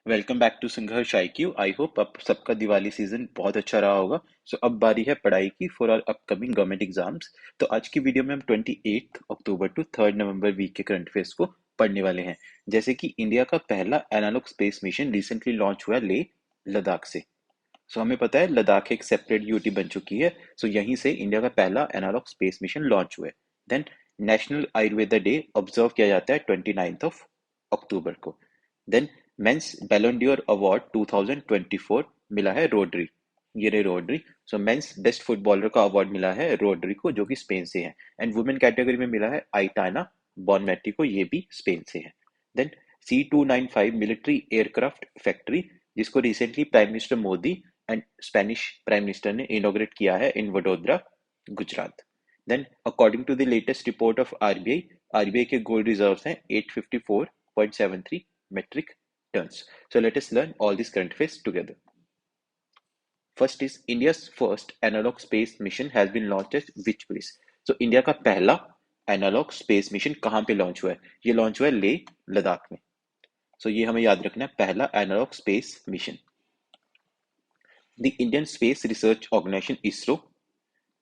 Welcome back to संघर्ष IQ। I hope आप सबका दिवाली सीजन बहुत अच्छा रहा होगा। अब बारी है पढ़ाई की for our upcoming government exams. तो आज की वीडियो में हम 28 अक्टूबर टू 3 नवंबर वीक के करंट अफेयर्स को पढ़ने वाले हैं। जैसे कि इंडिया का पहला analog space mission recently launch हुआ ले लद्दाख से। हमें पता है लद्दाख एक सेपरेट यूटी बन चुकी है। यहीं से इंडिया का पहला एनालॉग स्पेस मिशन लॉन्च हुआ है। Then national Ayurveda day observe किया जाता है 29 अक्टूबर को। Then men's Ballon d'Or award 2024 मिला है रोड्री। ये रहे रोड्री। मेंस बेस्ट फुटबॉलर का अवार्ड मिला है रोड्री को, जो कि स्पेन से है। एंड वुमेन कैटेगरी में मिला है आइटाना बॉनमेटी को, ये भी स्पेन से है। Then C295 military aircraft factory, जिसको recently prime minister Modi and Spanish prime minister ने इनॉग्रेट किया है in Vadodara, Gujarat. Then according to the latest report of RBI के गोल्ड रिजर्व्स हैं 854.73 metric tons. So let us learn all these current affairs together. First is India's first analog space mission has been launched at which place? India का पहला analog space mission कहाँ पे launch हुआ है? ये launch हुआ है ले लद्दाख में। ये हमें याद रखना है, पहला analog space mission. The Indian Space Research Organization ISRO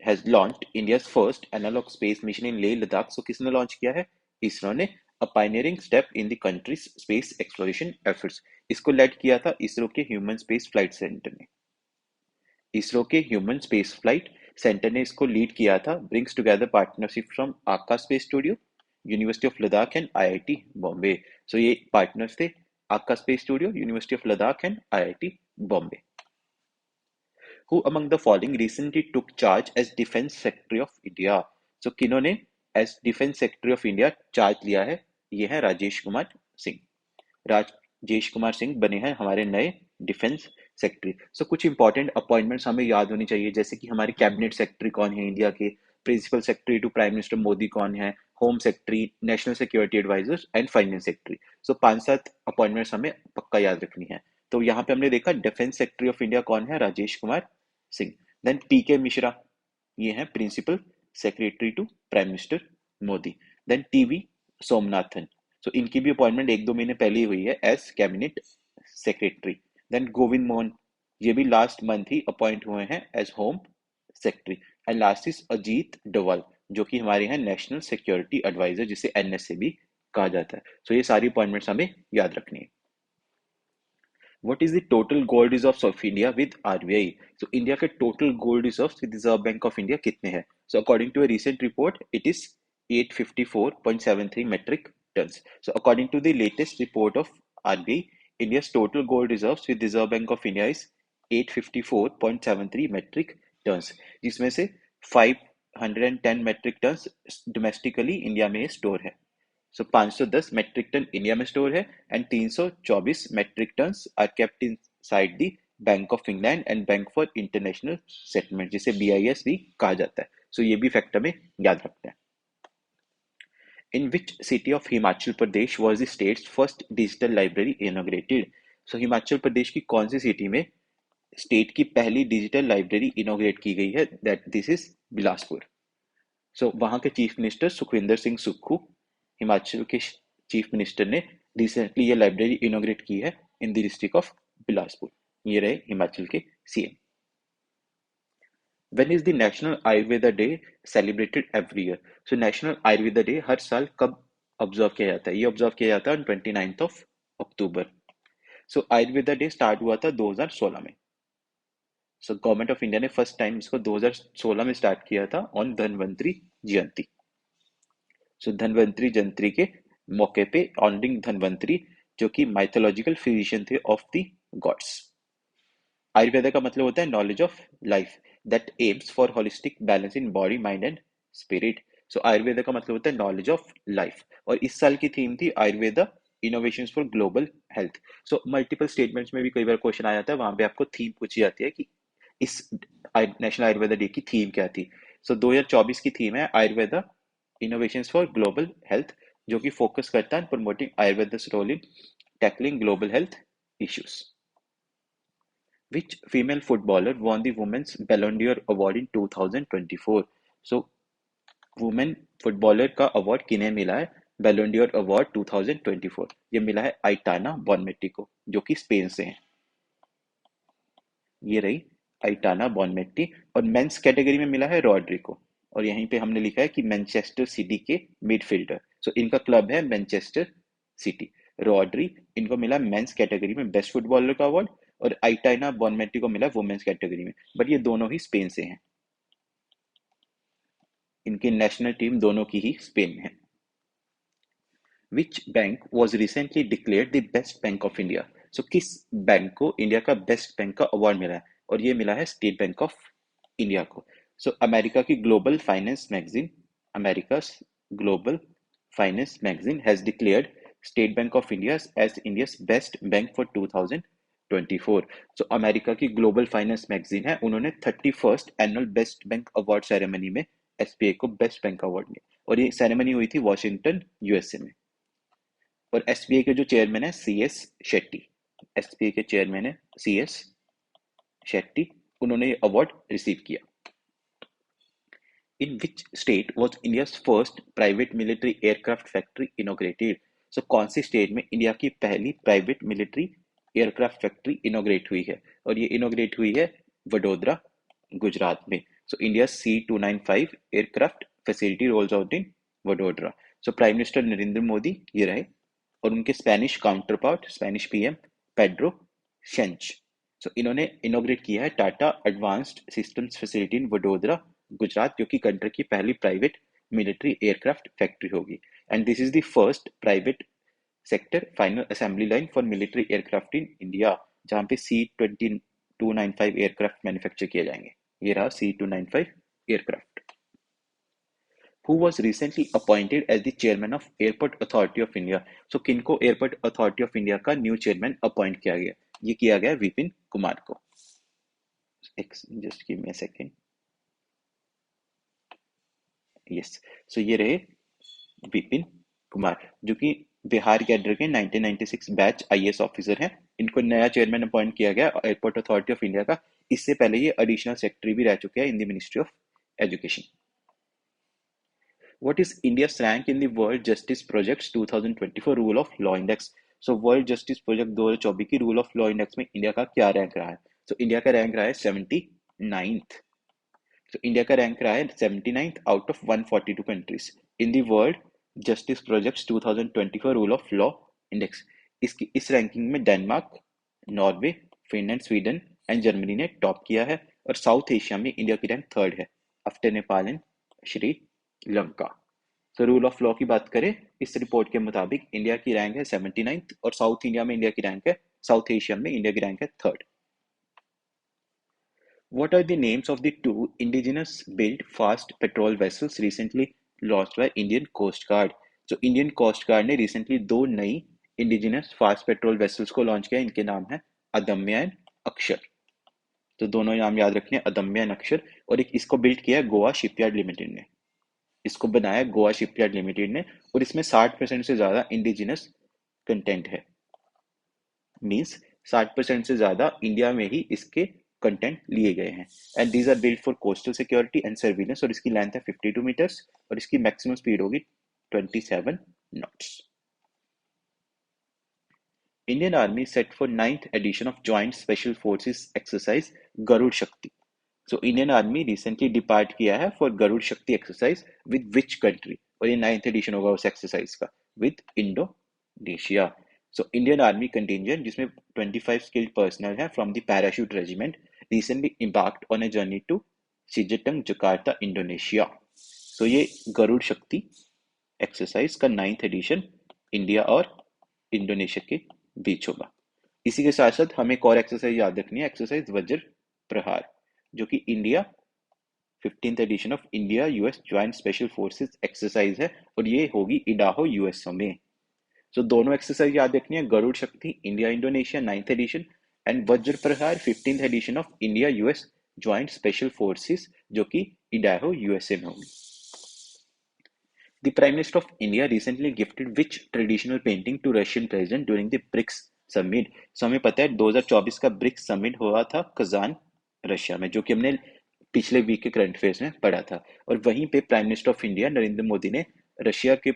has launched India's first analog space mission in Leh Ladakh. किसने लॉन्च किया है? इसरो ने। A pioneering step in the country's space exploration efforts. इसको लेड किया था इसरो के ह्यूमन स्पेस फ्लाइट सेंटर ने। इसरो के ह्यूमन स्पेस फ्लाइट सेंटर ने इसको लीड किया था। ब्रिंग्स टुगेदर पार्टनरशिप फ्रॉम आका space studio, university of Ladakh and IIT Bombay. ये पार्टनर्स थे, आका space studio, university of Ladakh and IIT Bombay. Who among the following recently took charge as Defense Secretary of India? किन्होंने as Defense Secretary of India charge लिया है? ये है राजेश कुमार सिंह। राजेश कुमार सिंह बने हैं हमारे नए डिफेंस सेक्रेटरी। कुछ इंपॉर्टेंट अपॉइंटमेंट्स हमें याद होनी चाहिए, जैसे कि हमारे कैबिनेट सेक्रेटरी कौन है इंडिया के, principal secretary to prime minister Modi कौन है, home secretary, national security adviser and finance secretary. 5-7 appointments हमें पक्का याद रखनी है। तो यहाँ पे हमने देखा डिफेंस सेक्रेटरी ऑफ इंडिया कौन है? राजेश कुमार सिंह। देन PK मिश्रा, ये है principal secretary to prime minister Modi. Then TV Somanathan, इनकी भी अपॉइंटमेंट 1-2 महीने पहले ही हुई है as cabinet secretary. Then Govind Mohan, ये भी लास्ट मंथ ही अपॉइंट हुए हैं as home secretary. And last is Ajit Doval, जो कि हमारे हैं नेशनल सिक्योरिटी एडवाइजर, जिसे NSA भी कहा जाता है। ये सारी अपॉइंटमेंट्स हमें याद रखनी है। What is the total gold reserves of India with RBI? India के total gold reserves with Reserve Bank of India कितने हैं? According to a recent report, it is 854.73 metric tons. According to the latest report of RBI, India's total gold reserves with Reserve Bank of India is 854.73 metric tons, जिसमें से 510 metric tons domestically India में store है। 510 metric ton India में store है and 324 metric ton are kept inside the Bank of England and Bank for International Settlement, जिसे BIS भी कहा जाता है। ये भी फैक्ट हमें याद रखना है। In which city of Himachal Pradesh was the state's first digital library inaugurated? Himachal Pradesh की कौन सी सिटी में स्टेट की पहली डिजिटल लाइब्रेरी इनॉग्रेट की गई है? That this is Bilaspur. वहां के चीफ मिनिस्टर सुखविंदर सिंह सुक्खू, हिमाचल के चीफ मिनिस्टर ने रिसेंटली ये लाइब्रेरी इनॉग्रेट की है in the district of Bilaspur. ये रहे हिमाचल के CM। When is the National Ayurveda Day celebrated every year? National Ayurveda day हर साल कब ऑब्जर्व किया जाता है? ये ऑब्जर्व किया जाता है 29 अक्टूबर। आयुर्वेदा डे स्टार्ट हुआ था 2016 में। गवर्नमेंट ऑफ इंडिया ने फर्स्ट टाइम इसको 2016 में स्टार्ट किया था ऑन धनवंतरी जयंती। धनवंतरी जयंती के मौके पे ऑनरिंग धनवंतरी, जो कि माइथोलॉजिकल फिजिशियन थे ऑफ द गॉड्स। आयुर्वेदा का मतलब होता है knowledge of life that aims for holistic balance in body, mind and spirit. Ayurveda का मतलब होता है नॉलेज ऑफ लाइफ। और इस साल की थीम थी Ayurveda innovations for global health. Multiple statements में भी कई बार क्वेश्चन आ जाता है, वहां पे आपको थीम पूछी जाती है कि इस नेशनल आयुर्वेदा डे की थीम क्या थी। 2024 की थीम है Ayurveda innovations for global health, जो कि फोकस करता है promoting Ayurveda's role in tackling global health issues. Which female footballer won the Women's Ballon d'Or award in 2024? Women footballer का अवार्ड किन्हें मिला है बैलोन डोर अवार्ड 2024 ये मिला है आइटाना बॉनमेट्टी को, जो कि स्पेन से हैं। ये रही आइटाना बॉनमेट्टी। और मेंस कैटेगरी में मिला है रॉड्री को। और यहीं पे हमने लिखा है कि मैनचेस्टर सिटी के मिडफील्डर, सो इनका क्लब है मैनचेस्टर सिटी। रॉड्री, इनको मिला मेंस कैटेगरी में बेस्ट फुटबॉलर का अवार्ड, और आइटाना बॉनमेट्टी को मिला वुमेन्स कैटेगरी में, बट ये दोनों ही स्पेन से हैं। इनकी नेशनल टीम दोनों की ही स्पेन में है। Which bank was recently declared the best bank of India? So किस बैंक को इंडिया का बेस्ट बैंक का अवार्ड मिला है? और ये मिला है स्टेट बैंक ऑफ इंडिया को। सो अमेरिका की America Global Finance magazine has declared State Bank of India as India's best bank for 2024। So America की ग्लोबल फाइनेंस मैगजीन है, उन्होंने 31st annual best bank award ceremony में SBI को best bank award दिया, और ये ceremony हुई थी वॉशिंगटन यूएसए में। और एसबीआई के जो चेयरमैन है सी एस शेट्टी, एसबीआई के चेयरमैन है सी एस शेट्टी, उन्होंने ये अवार्ड रिसीव किया। In which state was India first private military aircraft factory inaugurated? So कौन सी स्टेट में इंडिया की पहली private military aircraft factory inaugurate हुई है? और ये इनोग्रेट हुई है वडोदरा, गुजरात में। So India C295 aircraft facility rolls out in Vadodara. So prime minister Narendra Modi ये रहे, और उनके Spanish counterpart Spanish PM Pedro Sanchez. So इन्होंने इनोग्रेट किया है Tata advanced systems facility in Vadodara, Gujarat, जो कि कंट्री की पहली प्राइवेट मिलिट्री एयरक्राफ्ट फैक्ट्री होगी। And this is the first private sector final assembly line for military aircraft in India, जहां पे C295 एयरक्राफ्ट मैन्युफैक्चर किए जाएंगे। ये रहा C295 aircraft. Who was recently appointed as the chairman of Airport Authority of India? So किनको airport authority of India का new chairman appoint किया गया? ये किया गया विपिन कुमार को। Just give me a second. Yes, so ये रहे विपिन कुमार, जो कि बिहार कैडर के 1996 बैच आईएएस ऑफिसर हैं। इनको नया चेयरमैन अपॉइंट किया गया एयरपोर्ट अथॉरिटी ऑफ इंडिया का। इससे पहले ये एडिशनल सेक्रेटरी भी रह चुके हैं in the ministry of education. What is India's rank in the World Justice Project's 2024 Rule of Law Index? So World Justice Project 2024 की Rule of Law Index में इंडिया का क्या रैंक रहा है? So इंडिया का रैंक रहा है 79th। So India का रैंक रहा है 79th out of 142 countries in the World Justice Project's 2024 Rule of Law Index। इस रैंकिंग में Denmark, Norway, Finland, Sweden and Germany ने टॉप किया है, और साउथ एशिया में इंडिया की रैंक थर्ड है आफ्टर नेपाल एंड श्रीलंका। तो रूल ऑफ लॉ की बात करें, इस रिपोर्ट के मुताबिक इंडिया की रैंक है 79th, और साउथ इंडिया में इंडिया की रैंक है, साउथ एशिया में इंडिया की रैंक है third. What are the names of the two indigenous built fast patrol vessels recently launched by Indian Coast Guard? So Indian Coast Guard ने recently दो नई indigenous fast patrol vessels को launch किया। इनके नाम है अदम्य एंड अक्षर। तो दोनों नाम याद रखने, अदम्य एंड अक्षर। और एक इसको बिल्ड किया गोवा शिपयार्ड लिमिटेड ने। इसको बनाया गोवा शिपयार्ड लिमिटेड ने, और इसमें 60% से ज्यादा इंडिजिनस कंटेंट है। मींस 60% से ज्यादा इंडिया में ही इसके कंटेंट लिए गए हैं। And these are build for coastal security and surveillance, और इसकी लेंथ है 52 मीटर्स, और इसकी मैक्सिमम स्पीड होगी 27 knots. Indian army set for 9th edition of joint special forces exercise Garud Shakti. So Indian army recently depart किया है फॉर गरुड़ शक्ति exercise with which country? और ये 9th एडिशन होगा उस एक्सरसाइज का, with Indonesia. So Indian army contingent, जिसमें 25 skilled personnel है from the parachute regiment, recently embarked on a journey to Sijateng, Jakarta, Indonesia. So ये गरुड़ शक्ति एक्सरसाइज का 9th एडिशन इंडिया और इंडोनेशिया के बीच होगा। इसी के साथ साथ हमें एक और एक्सरसाइज याद रखनी है, एक्सरसाइज वज्र प्रहार, जो कि India 15th edition of India US joint special forces exercise है, और ये होगी इडाहो यूएसओ में। सो दोनों एक्सरसाइज याद रखनी है, गरुड़ शक्ति India Indonesia 9th addition, and Vajra Prahar 15th edition of India US joint special forces, जो कि इडाहो यूएसए में होगी। The Prime Minister of India recently gifted which traditional painting to Russian president during the BRICS summit? सो हमें पता है 2024 का BRICS summit हुआ था कजान, रशिया में, जो कि हमने पिछले वीक के करंट अफेयर्स में पढ़ा था। और वहीं पे prime minister of India Narendra Modi ने रशिया के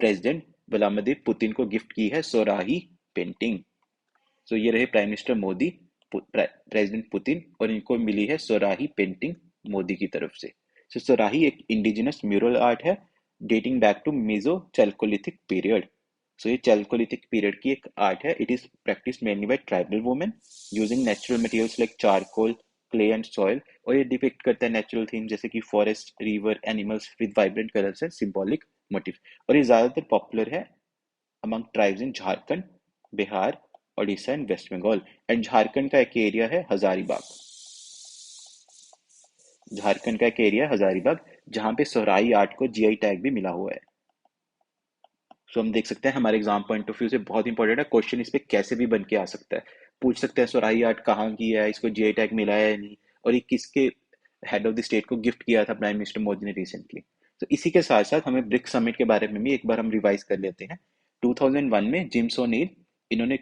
प्रेसिडेंट व्लादिमीर पुतिन को गिफ्ट की है सोराही पेंटिंग। सो ये रहे prime minister Modi, president Putin, और इनको मिली है सोराही पेंटिंग मोदी की तरफ से। सो सोराही एक इंडिजिनस म्यूरल आर्ट है dating back to meso chalcolithic period. So ये चैल्कोलिथिक पीरियड की एक आर्ट है। It is practice mainly by tribal women using natural materials like charcoal, clay and soil. और ये डिपिक्ट करता है नेचुरल थीम जैसे कि forest, river, animals with vibrant colours and symbolic motif. और ये ज्यादातर पॉपुलर है among tribes in Jharkhand, Bihar, Odisha and West Bengal. And Jharkhand का एक एरिया है हजारीबाग। झारखंड का एक एरिया हजारीबाग जहां पे सोहराई आर्ट को जीआई टैग भी मिला हुआ है। सो हम देख सकते हैं हमारे एग्जाम पॉइंट ऑफ व्यू से बहुत इंपॉर्टेंट है क्वेश्चन, इस पे कैसे भी बन के आ सकता है। पूछ सकते हैं सोहराई आर्ट कहाँ की है, इसको जीआई टैग मिला है या नहीं, और ये किसके हेड ऑफ द स्टेट को गिफ्ट किया था प्राइम मिनिस्टर मोदी ने रिसेंटली। तो इसी के साथ साथ हमें ब्रिक्स समिट के बारे में भी एक बार हम रिवाइज कर लेते हैं। 2001 में जिम्स ओनील इन्होंने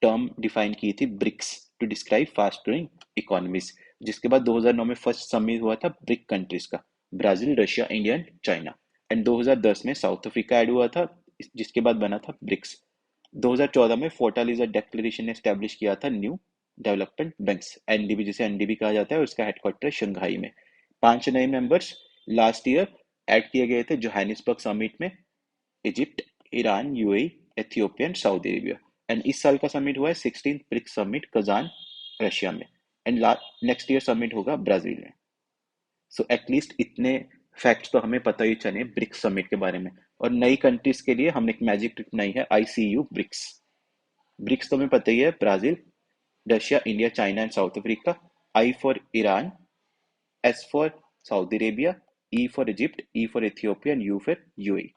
टर्म डिफाइन की थी BRICS to describe fast growing economies. जिसके बाद 2009 में फर्स्ट समिट हुआ था ब्रिक कंट्रीज का, Brazil, Russia, India and China. And 2010 में साउथ अफ्रीका ऐड हुआ था, जिसके बाद बना था ब्रिक्स। 2014 में फोर्टालिजा डिक्लेरेशन ने स्टैब्लिश किया था न्यू डेवलपमेंट बैंक्स, एनडीबी जिसे एनडीबी कहा जाता है, और उसका हेडक्वार्टर है शंघाई में। 5 नए मेंबर्स लास्ट ईयर ऐड किए गए थे जोहानिसबर्ग समिट में, Egypt, Iran, UAE, Ethiopia and Saudi Arabia. And इस साल का समिट हुआ है 16 ब्रिक्स समिट कजान, रशिया में। एंड नेक्स्ट ईयर समिट होगा ब्राजील में। सो एटलीस्ट इतने फैक्ट्स तो हमें पता ही चले ब्रिक्स समिट के बारे में। और नई कंट्रीज के लिए हमने एक मैजिक ट्रिक बनाई है, ICU ब्रिक्स। ब्रिक्स तो हमें पता ही है, Brazil, Russia, India, China and South Africa. I for Iran, S for Saudi Arabia, E for Egypt, E for Ethiopia and U for UAE.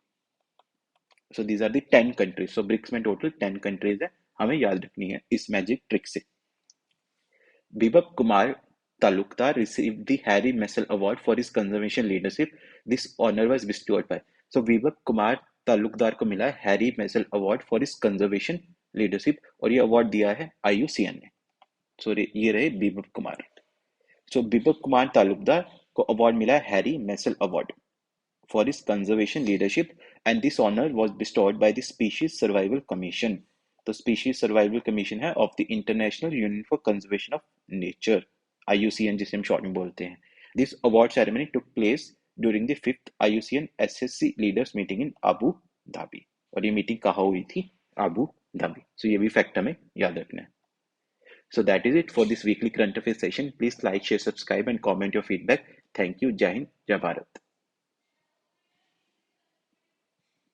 So these are the 10 countries. So BRICS में total 10 countries है, हमें याद रखनी है इस magic trick से। Bibap Kumar Talukdar received the Harry Messel Award for his conservation leadership. This honor was bestowed by. So Bibap Kumar Talukdar को मिला है हैरी मेसल अवार्ड फॉर इस कंजर्वेशन लीडरशिप, और ये अवार्ड दिया है IUCN ने। सो ये रहे बिबप कुमार। सो बिबप कुमार तालुकदार को अवार्ड मिला है हैरी मेसल अवार्ड फॉर इस conservation leadership, and this honour was bestowed by the species survival commission. तो स्पीशीज सर्वाइवल कमीशन है of the international union for conservation of nature, IUCN जिसे हम शॉर्ट में बोलते हैं। This award ceremony took place during the 5th IUCN SSC leaders meeting in Abu Dhabi. और ये meeting कहाँ हुई थी? Abu Dhabi. सो ये भी फैक्ट हमें याद रखना है। So that is it for this weekly current affairs session. Please like, share, subscribe and comment your feedback. Thank you. Jai Hind, Jai Bharat.